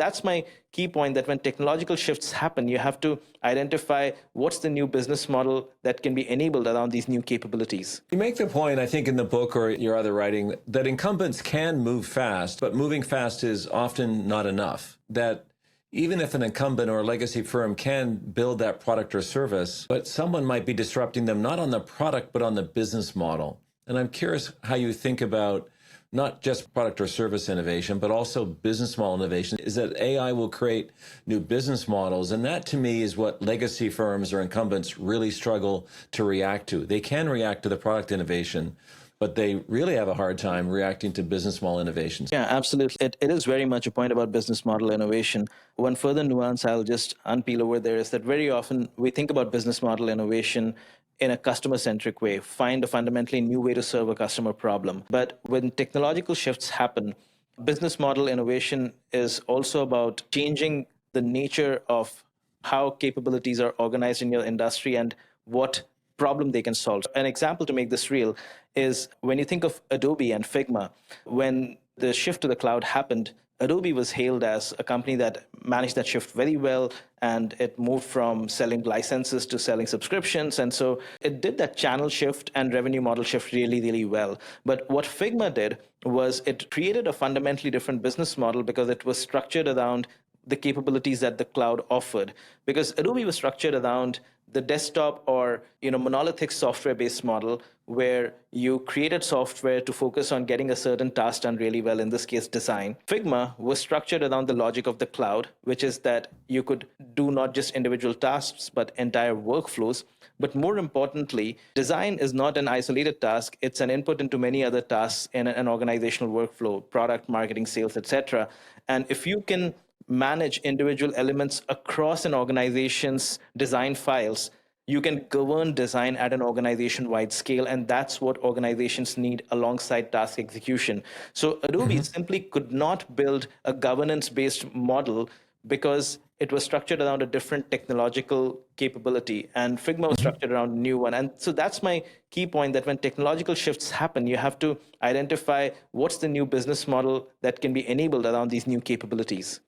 that's my key point, that when technological shifts happen, you have to identify what's the new business model that can be enabled around these new capabilities. You make the point, I think, in the book or your other writing, that incumbents can move fast, but moving fast is often not enough. That even if an incumbent or a legacy firm can build that product or service, but someone might be disrupting them not on the product, but on the business model. And I'm curious how you think about not just product or service innovation, but also business model innovation, is that AI will create new business models. And that, to me, is what legacy firms or incumbents really struggle to react to. They can react to the product innovation, but they really have a hard time reacting to business model innovations. Yeah, absolutely. It is very much a point about business model innovation. One further nuance I'll just unpeel over there is that very often we think about business model innovation in a customer-centric way, find a fundamentally new way to serve a customer problem. But when technological shifts happen, business model innovation is also about changing the nature of how capabilities are organized in your industry and what problem they can solve. An example to make this real is when you think of Adobe and Figma. When the shift to the cloud happened, Adobe was hailed as a company that managed that shift very well, and it moved from selling licenses to selling subscriptions. And so it did that channel shift and revenue model shift really, really well. But what Figma did was it created a fundamentally different business model because it was structured around the capabilities that the cloud offered. Because Adobe was structured around the desktop or monolithic software-based model where you created software to focus on getting a certain task done really well, in this case, design. Figma was structured around the logic of the cloud, which is that you could do not just individual tasks, but entire workflows. But more importantly, design is not an isolated task. It's an input into many other tasks in an organizational workflow, product, marketing, sales, etc. And if you can manage individual elements across an organization's design files, you can govern design at an organization-wide scale, and that's what organizations need alongside task execution. So Adobe simply could not build a governance-based model because it was structured around a different technological capability, and Figma was structured around a new one. And so that's my key point, that when technological shifts happen, you have to identify what's the new business model that can be enabled around these new capabilities.